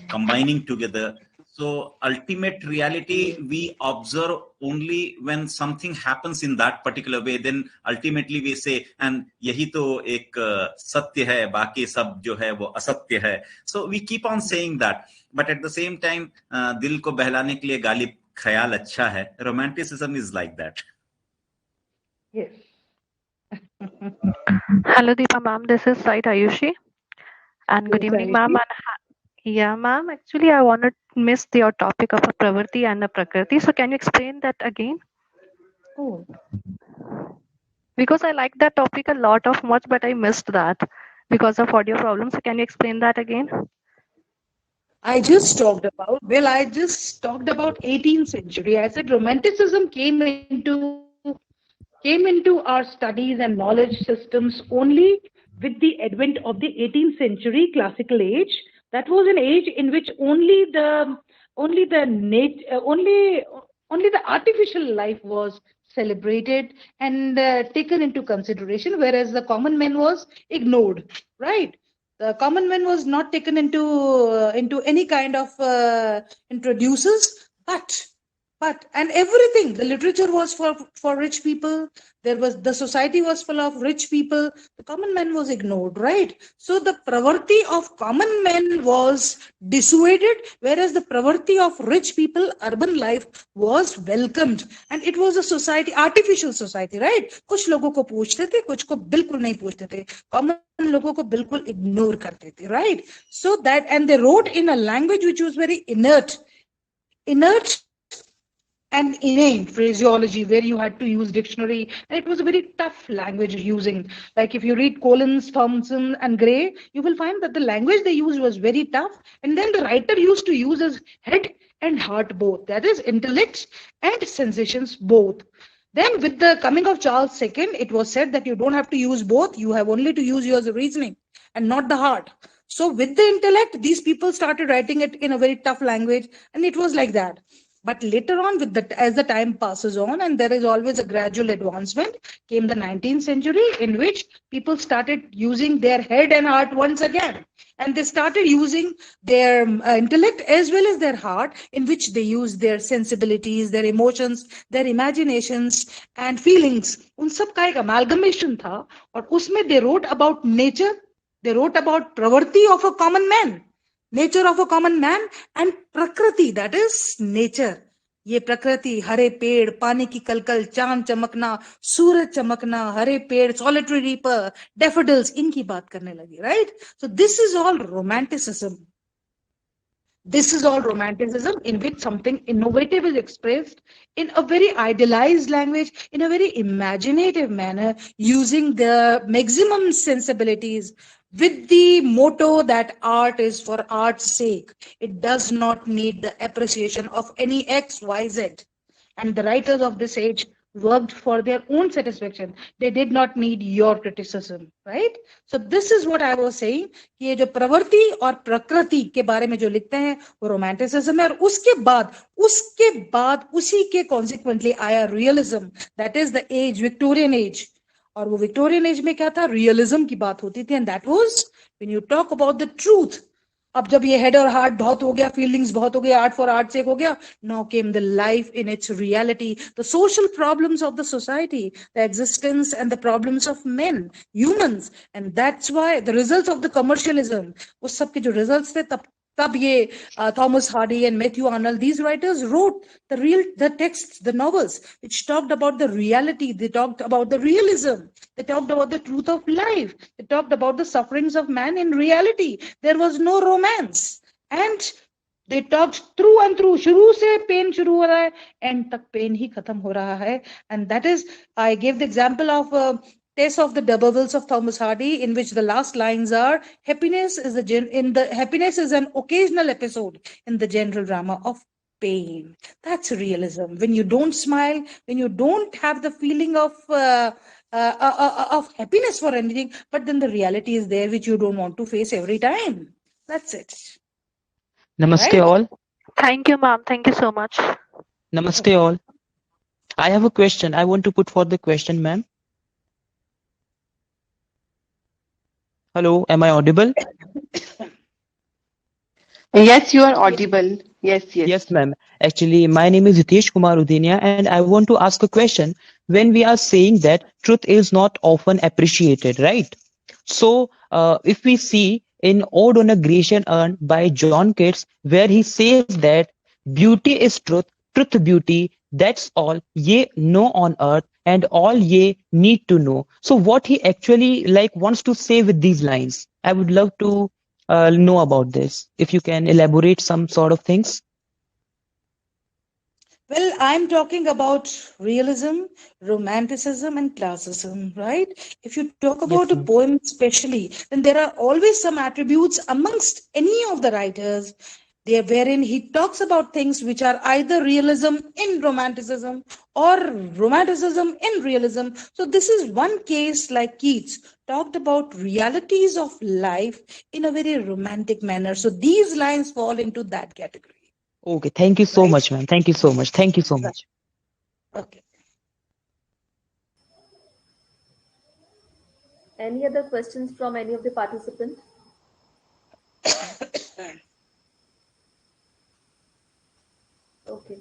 combining together. So ultimate reality we observe only when something happens in that particular way. Then ultimately we say, and yahi to ek satya hai, baki sab jo hai wo asatya hai. So we keep on saying that, but at the same time, dil ko behlane ke liye galib khayal acha hai. Romanticism is like that. Yes. Hello, Deepa ma'am. This is Said Ayushi. And good Yes, evening, Ayushi. ma'am. Yeah, ma'am. Actually, I wanted missed your topic of a pravrti and a prakriti. So, can you explain that again? Oh. Because I like that topic a lot of much, but I missed that because of audio problems. So, can you explain that again? I just talked about 18th century. I said romanticism came into our studies and knowledge systems only with the advent of the 18th century classical age. That was an age in which only the artificial life was celebrated and taken into consideration, whereas the common man was ignored. Right? The common man was not taken into any kind of introduces, but and everything, the literature was for rich people. There was, the society was full of rich people. The common man was ignored, right? So the pravarti of common men was dissuaded, whereas the pravarti of rich people, urban life, was welcomed. And it was a society, artificial society, right? कुछ लोगों को पूछते थे, कुछ को बिल्कुल नहीं पूछते थे. Common लोगों को बिल्कुल ignore करते थे, right? So that, and they wrote in a language which was very inert and inane phraseology, where you had to use dictionary, and it was a very tough language using. Like if you read Collins, Thompson, and Gray, you will find that the language they used was very tough, and then the writer used to use as head and heart both, that is, intellect and sensations both. Then with the coming of Charles II, it was said that you don't have to use both, you have only to use your reasoning and not the heart. So with the intellect, these people started writing it in a very tough language, and it was like that. But later on, as the time passes on, and there is always a gradual advancement, came the 19th century, in which people started using their head and heart once again. And they started using their intellect as well as their heart, in which they use their sensibilities, their emotions, their imaginations and feelings. उन सब का एक amalgamation था, और उसमें they wrote about nature, they wrote about pravrti of a common man, nature of a common man, and prakriti, that is nature. ये प्रकृति, हरे पेड़, पानी की कलकल, चांद चमकना, सूरज चमकना, हरे पेड़, solitary reaper, daffodils, इनकी बात करने लगी, right? So this is all romanticism. This is all romanticism, in which something innovative is expressed in a very idealized language, in a very imaginative manner, using the maximum sensibilities, with the motto that art is for art's sake. It does not need the appreciation of any X, Y, Z. And the writers of this age worked for their own satisfaction. They did not need your criticism, right? So this is what I was saying कि ये जो प्रवृत्ति और प्रकृति के बारे में जो लिखते हैं वो रोमांटिसिज्म है, और उसके बाद उसी के कॉन्सिक्वेंटली आया realism, that is the age, Victorian age. और वो विक्टोरियन एज में क्या था, रियलिज्म की बात होती थी, and that was when you talk about the truth. अब जब ये हेड और हार्ट बहुत हो गया, फीलिंग्स बहुत हो गया, आर्ट फॉर आर्ट सेक हो गया, now came the life in its reality, the social problems of the society, the existence and the problems of main, humans, and that's why the results of the commercialism, उस सब के जो results थे, तब ये Thomas Hardy and Matthew Arnold, these writers wrote the texts, the novels, which talked about the reality. They talked about the realism. They talked about the truth of life. They talked about the sufferings of man in reality. There was no romance. And they talked through and through. शुरू से pen शुरू हो रहा है, end तक pen ही खत्म हो रहा है. And that is, I gave the example of Test of the D'Urbervilles of Thomas Hardy, in which the last lines are, happiness is an occasional episode in the general drama of pain. That's realism. When you don't smile, when you don't have the feeling of happiness for anything, but then the reality is there which you don't want to face every time. That's it. Namaste Right? all. Thank you, ma'am. Thank you so much. Namaste all. I have a question. I want to put forth the question, ma'am. Hello, am I audible? Yes, you are audible. Yes, ma'am. Actually, my name is Hitesh Kumar Udinia, and I want to ask a question. When we are saying that truth is not often appreciated, right? So, if we see in Ode on a Grecian Urn by John Keats, where he says that beauty is truth, truth beauty, that's all ye know on earth, and all ye need to know. So, what he actually wants to say with these lines, I would love to know about this. If you can elaborate some sort of things. Well, I'm talking about realism, romanticism, and classicism, right? If you talk about a poem especially, then there are always some attributes amongst any of the writers there wherein he talks about things which are either realism in romanticism or romanticism in realism. So this is one case, like Keats talked about realities of life in a very romantic manner. So these lines fall into that category. Okay, thank you so much, ma'am. Thank you so much. Thank you so much. Okay. Any other questions from any of the participants? Okay.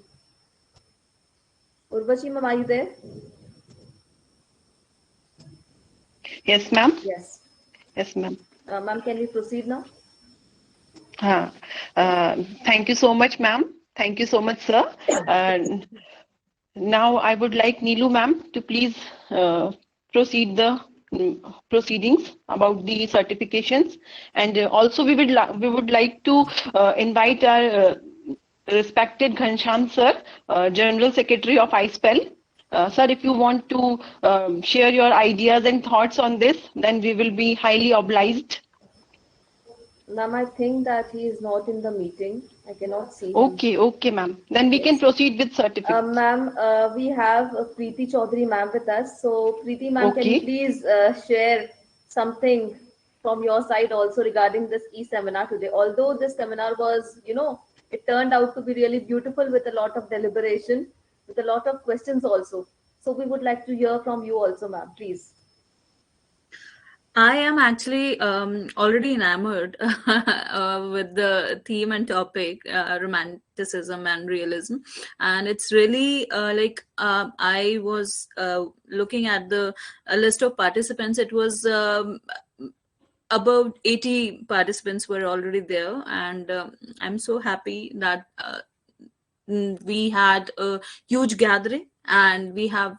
Urvashi ma'am, are you there? Yes, ma'am. Yes. Yes, ma'am. Ma'am, can we proceed now? Thank you so much, ma'am. Thank you so much, sir. Now I would like Neelu ma'am to please proceed the proceedings about the certifications, and also we would like to invite our respected Ghanshyam sir, General Secretary of iSPELL. Sir, if you want to share your ideas and thoughts on this, then we will be highly obliged. Ma'am, I think that he is not in the meeting. I cannot see him. Okay, ma'am. Then we can proceed with certificates. Ma'am, we have Preeti Chaudhary ma'am with us. So, Preeti ma'am, can you please share something from your side also regarding this e-seminar today? Although this seminar was, it turned out to be really beautiful with a lot of deliberation, with a lot of questions also. So, we would like to hear from you also, ma'am, please. I am actually already enamored with the theme and topic, romanticism and realism. And it's really I was looking at the list of participants. It was about 80 participants were already there. And I'm so happy that we had a huge gathering and we have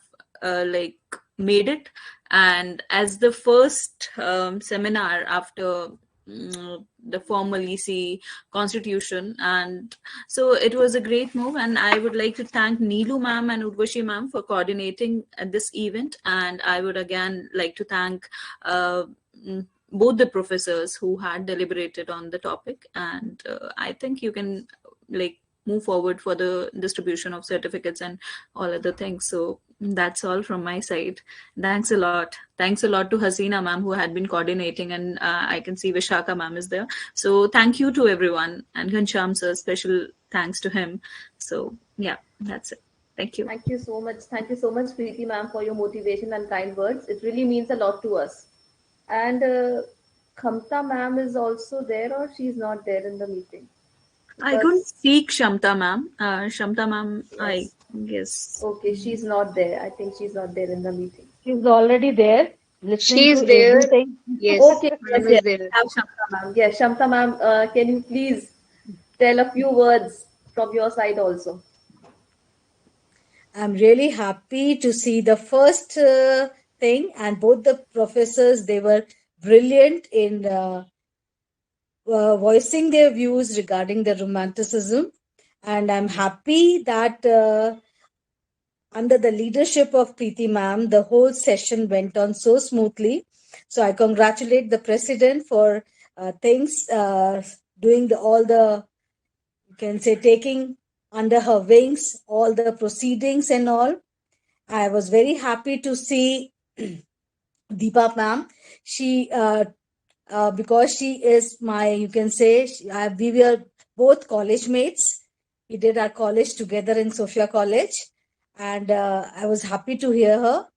made it. And as the first seminar after the formal EC constitution, and so it was a great move, and I would like to thank Neelu ma'am and Urvashi ma'am for coordinating this event. And I would again like to thank both the professors who had deliberated on the topic. And I think you can move forward for the distribution of certificates and all other things. So That's all from my side. Thanks a lot. Thanks a lot to Hasina ma'am who had been coordinating, and I can see Vishaka ma'am is there. So thank you to everyone, and Ghanshyam sir, special thanks to him. So yeah, that's it. Thank you. Thank you so much. Thank you so much, Preeti ma'am, for your motivation and kind words. It really means a lot to us. And Khamta ma'am is also there, or she's not there in the meeting? I don't Because see Shamta ma'am. Shamta ma'am, I yes, guess. okay, she's not there. I think she's not there in the meeting. She's already there, listening She's to there. everything. Yes, Okay, yes, ma'am is yes. there. We have Shamta ma'am. Yes, Shamta ma'am, can you please tell a few words from your side also? I'm really happy to see the first thing, and both the professors, they were brilliant in voicing their views regarding the romanticism. And I'm happy that under the leadership of Preeti ma'am, the whole session went on so smoothly. So I congratulate the president for things doing all the, you can say, taking under her wings all the proceedings and all. I was very happy to see Deepa ma'am. She because she is my, you can say, we were both college mates. We did our college together in Sophia College, and I was happy to hear her.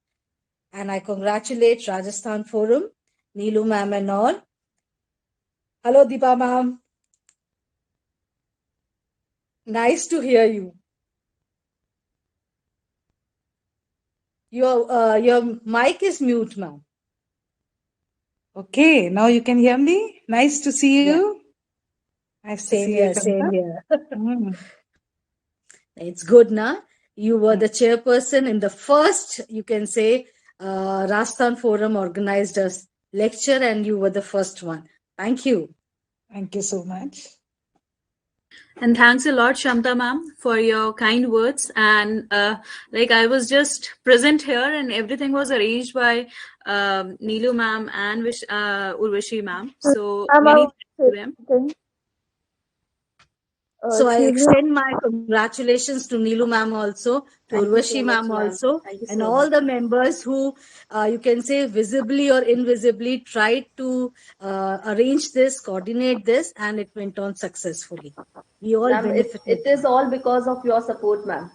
And I congratulate Rajasthan Forum, Neelu ma'am and all. Hello, Deepa ma'am. Nice to hear you. Your mic is mute, ma'am. Okay, now you can hear me. Nice to see you. Yeah. Nice to Same see you, here, same Kanta. here. Mm. It's good, na? You were the chairperson in the first, you can say, Rajasthan Forum organized a lecture, and you were the first one. Thank you. Thank you so much. And thanks a lot, Shamta ma'am, for your kind words. And like I was just present here, and everything was arranged by Neelu ma'am and Urvashi ma'am. So many thanks to them. So I Excuse me. extend my congratulations to Neelu ma'am also, to Thank you Urvashi so much, ma'am ma'am. also, Thank you and so all much. the members who, you can say, visibly or invisibly tried to arrange this, coordinate this, and it went on successfully. We all Ma'am, benefited it is from it. all because of your support, ma'am.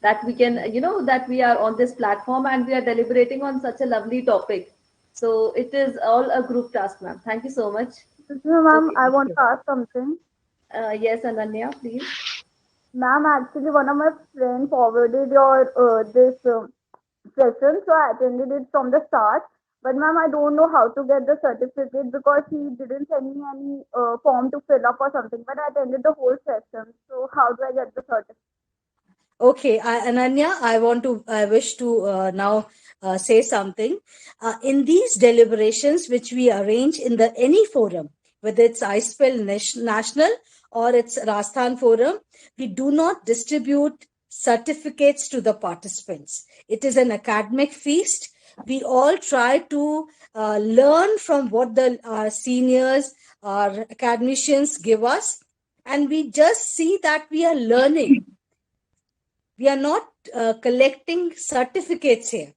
That we can, that we are on this platform and we are deliberating on such a lovely topic. So it is all a group task, ma'am. Thank you so much. Ma'am, Okay. I want to ask something. Yes, Ananya, please. Ma'am, actually, one of my friends forwarded your this session, so I attended it from the start. But ma'am, I don't know how to get the certificate because he didn't send me any form to fill up or something. But I attended the whole session. So how do I get the certificate? Okay, Ananya, I wish to now say something. In these deliberations, which we arrange in the any forum, whether it's iSPELL National or it's Rajasthan Forum, we do not distribute certificates to the participants. It is an academic feast. We all try to learn from what the seniors or academicians give us, and we just see that we are learning. We are not collecting certificates here.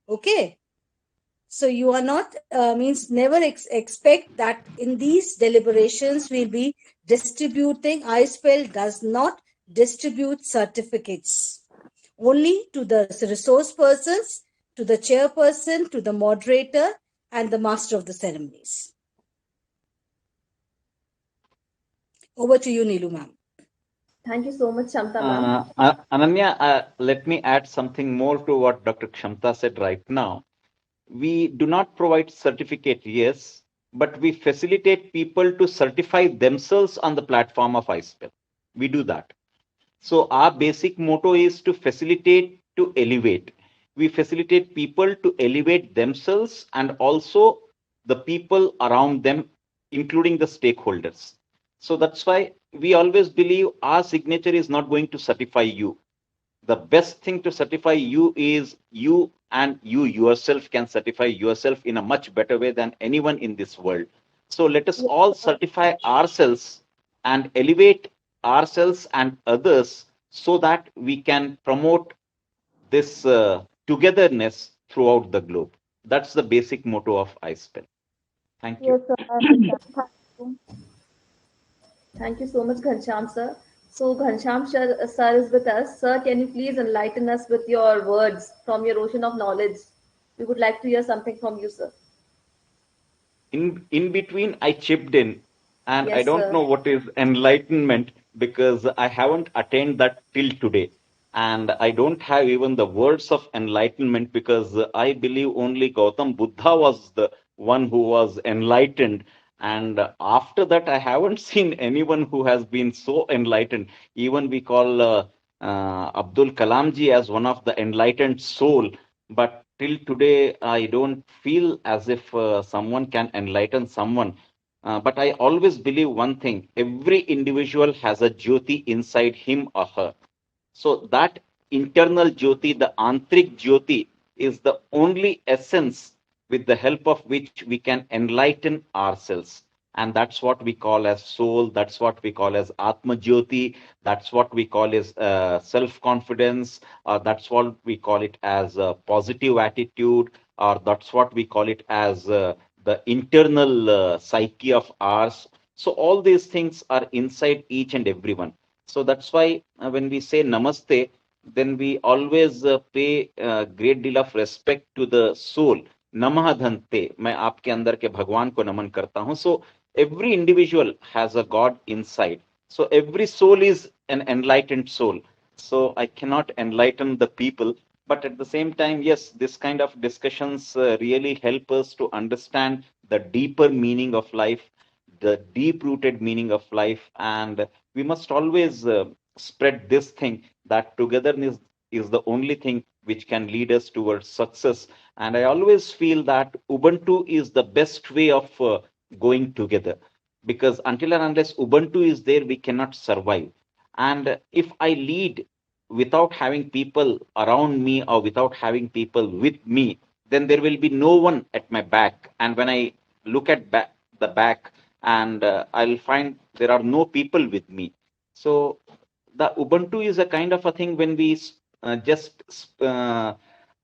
Okay. So you are not, means never expect that in these deliberations we'll be distributing. iSPELL does not distribute certificates. Only to the resource persons, to the chairperson, to the moderator, and the master of the ceremonies. Over to you, Neelu ma'am. Thank you so much, Shamta ma'am. Ananya, let me add something more to what Dr. Kshamta said right now. We do not provide certificate, yes, but we facilitate people to certify themselves on the platform of iSPELL. We do that. So our basic motto is to facilitate, to elevate. We facilitate people to elevate themselves and also the people around them, including the stakeholders. So that's why we always believe our signature is not going to certify you. The best thing to certify you is you, and you yourself can certify yourself in a much better way than anyone in this world. So let us all certify ourselves and elevate ourselves and others so that we can promote this togetherness throughout the globe. That's the basic motto of iSPELL. Thank you. Yes, sir, I understand. Thank you. Thank you so much, Ghanshyam sir. So Ghanshyam sir is with us. Sir, can you please enlighten us with your words from your ocean of knowledge? We would like to hear something from you, sir. In between, I chipped in, and I Yes, don't sir. know what is enlightenment because I haven't attained that till today. And I don't have even the words of enlightenment because I believe only Gautam Buddha was the one who was enlightened. And after that, I haven't seen anyone who has been so enlightened. Even we call Abdul Kalamji as one of the enlightened soul. But till today, I don't feel as if someone can enlighten someone. But I always believe one thing: every individual has a jyoti inside him or her. So that internal jyoti, the antrik jyoti, is the only essence with the help of which we can enlighten ourselves. And that's what we call as soul. That's what we call as atma jyoti. That's what we call as self-confidence. That's what we call it as positive attitude. Or that's what we call it as the internal psyche of ours. So all these things are inside each and everyone. So that's why when we say namaste, then we always pay a great deal of respect to the soul. Namah dhante, मैं आपके अंदर के भगवान को नमन करता हूं. So every individual has a God inside. So every soul is an enlightened soul. So I cannot enlighten the people, but at the same time, yes, this kind of discussions really help us to understand the deeper meaning of life, the deep-rooted meaning of life, and we must always spread this thing that togetherness is the only thing which can lead us towards success. And I always feel that Ubuntu is the best way of going together, because until and unless Ubuntu is there, we cannot survive. And if I lead without having people around me or without having people with me, then there will be no one at my back. And when I look at the back, and I'll find there are no people with me. So the Ubuntu is a kind of a thing when we just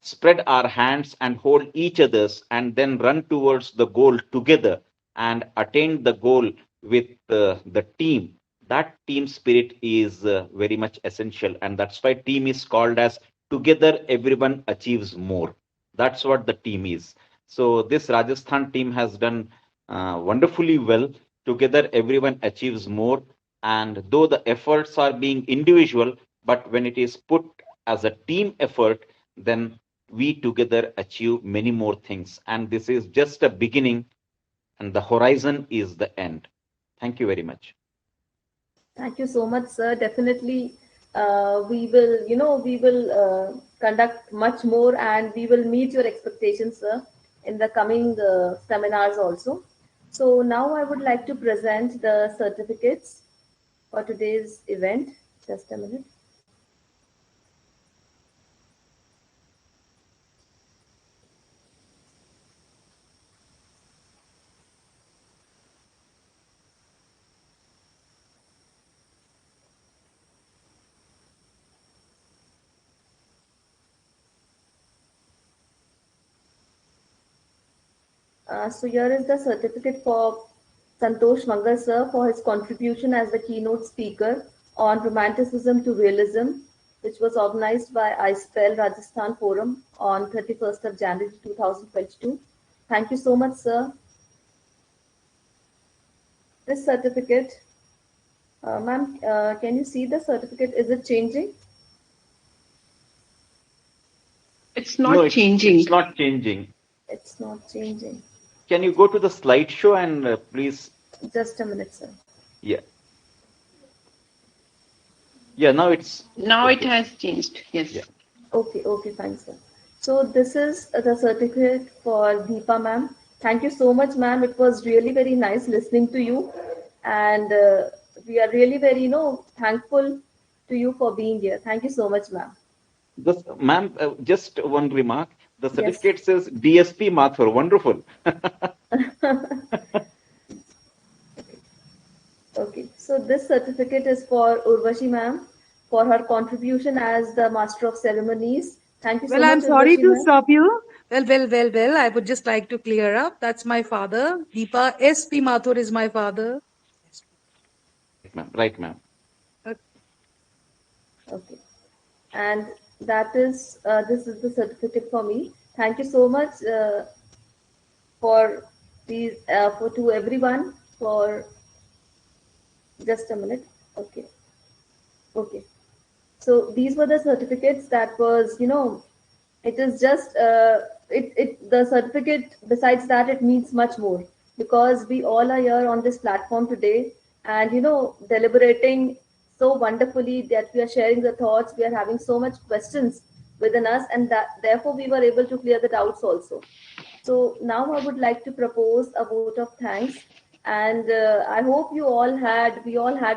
spread our hands and hold each other's and then run towards the goal together and attain the goal with the team. That team spirit is very much essential, and that's why team is called as together everyone achieves more. That's what the team is. So this Rajasthan team has done wonderfully well. Together everyone achieves more, and though the efforts are being individual, but when it is put as a team effort, then we together achieve many more things. And this is just a beginning, and the horizon is the end. Thank you very much. Thank you so much, sir. Definitely, we will conduct much more, and we will meet your expectations, sir, in the coming seminars also. So now I would like to present the certificates for today's event. Just a minute. So here is the certificate for Santosh Mangal sir for his contribution as the keynote speaker on Romanticism to Realism, which was organized by iSPELL Rajasthan Forum on 31st of January 2022. Thank you so much, sir. This certificate, ma'am, can you see the certificate? Is it changing? It's not changing. It's not changing. It's not changing. Can you go to the slideshow and please? Just a minute, sir. Yeah. Yeah, now it's. Now okay. it has changed. Yes. Yeah. Okay, fine, sir. So this is the certificate for Deepa ma'am. Thank you so much, ma'am. It was really very nice listening to you, and we are really very, thankful to you for being here. Thank you so much, ma'am. Ma'am, just one remark. The Yes. certificate says DSP Mathur. Wonderful. Okay, so this certificate is for Urvashi ma'am for her contribution as the Master of Ceremonies Thank you so Well, I'm much, sorry Urvashi to ma'am. stop you. Well. I would just like to clear up. That's my father. Deepa S.P. Mathur is my father. Right, ma'am. Okay. And that is, this is the certificate for me. Thank you so much for these, for to everyone for just a minute. Okay. Okay. So these were the certificates that was, it is just, the certificate, besides that, it means much more because we all are here on this platform today and, deliberating so wonderfully that we are sharing the thoughts, we are having so much questions within us and that therefore we were able to clear the doubts also. So now I would like to propose a vote of thanks, and I hope we all had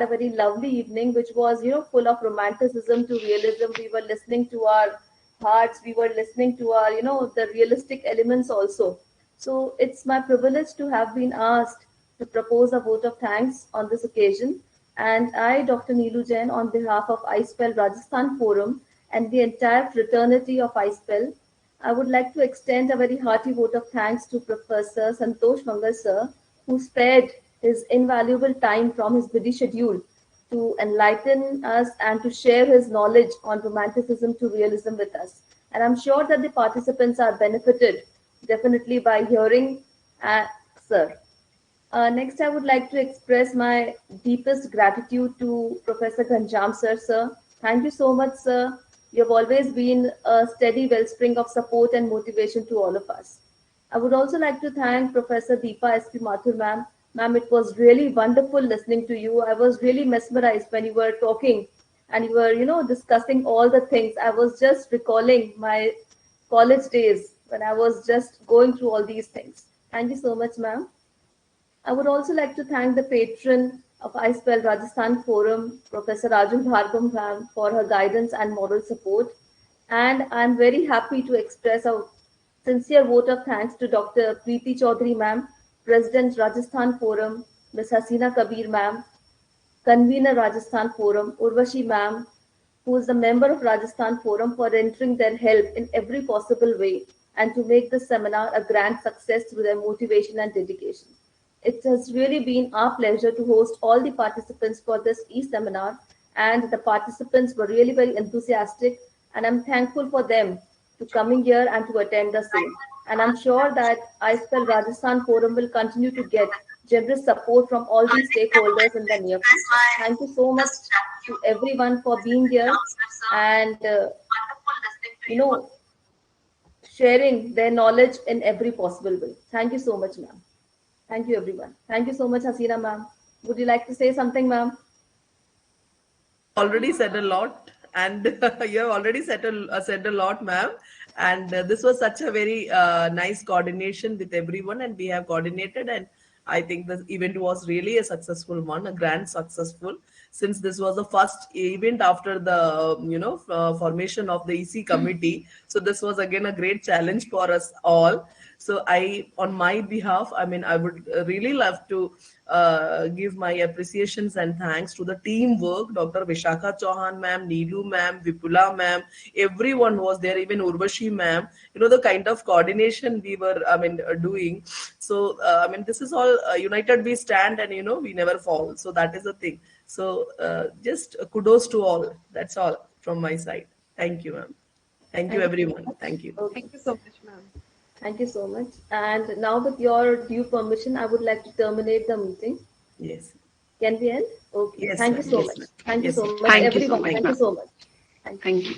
a very lovely evening, which was full of romanticism to realism. We were listening to our hearts, we were listening to our the realistic elements also. So it's my privilege to have been asked to propose a vote of thanks on this occasion, and I, Dr. Neelu Jain, on behalf of iSPELL Rajasthan Forum and the entire fraternity of iSPELL, I would like to extend a very hearty vote of thanks to Professor Santosh Mangal sir, who spared his invaluable time from his busy schedule to enlighten us and to share his knowledge on romanticism to realism with us. And I'm sure that the participants are benefited definitely by hearing sir. Next, I would like to express my deepest gratitude to Professor Ghanjam sir. Sir, thank you so much, sir. You have always been a steady wellspring of support and motivation to all of us. I would also like to thank Professor Deepa S.P. Mathur, ma'am. Ma'am, it was really wonderful listening to you. I was really mesmerized when you were talking and you were, discussing all the things. I was just recalling my college days when I was just going through all these things. Thank you so much, ma'am. I would also like to thank the patron of iSPELL Rajasthan Forum, Professor Raju Bhargam ma'am, for her guidance and moral support. And I'm very happy to express a sincere vote of thanks to Dr. Preeti Chaudhary ma'am, President Rajasthan Forum, Ms. Hasina Kabir ma'am, Convener Rajasthan Forum, Urvashi ma'am, who is a member of Rajasthan Forum, for rendering their help in every possible way and to make this seminar a grand success through their motivation and dedication. It has really been our pleasure to host all the participants for this e-seminar, and the participants were really very enthusiastic, and I'm thankful for them to coming here and to attend the same. And I'm sure that iSPELL Rajasthan Forum will continue to get generous support from all these stakeholders in the near future. Thank you so much to everyone for being here and sharing their knowledge in every possible way. Thank you so much, ma'am. Thank you, everyone. Thank you so much, Hasina, ma'am. Would you like to say something, ma'am? Already said a lot, and you have already said a lot, ma'am. And this was such a very nice coordination with everyone, and we have coordinated. And I think the event was really a successful one, a grand successful, since this was the first event after the formation of the EC committee. So this was again a great challenge for us all. So I, on my behalf, I mean, I would really love to give my appreciations and thanks to the teamwork, Dr. Vishakha Chauhan ma'am, Neelu ma'am, Vipula ma'am, everyone was there, even Urvashi ma'am, the kind of coordination we were, doing. So, this is all united we stand and, we never fall. So that is the thing. So just kudos to all. That's all from my side. Thank you, ma'am. Thank you, everyone. Thank you. Okay. Thank you so much, ma'am. Thank you so much. And now, with your due permission, I would like to terminate the meeting. Yes. Can we end? Okay. Yes, Thank you ma'am. so Yes, much. ma'am. Thank you Yes, so ma'am. much, Thank you so everyone. much, Thank you ma'am. so much. Thank you.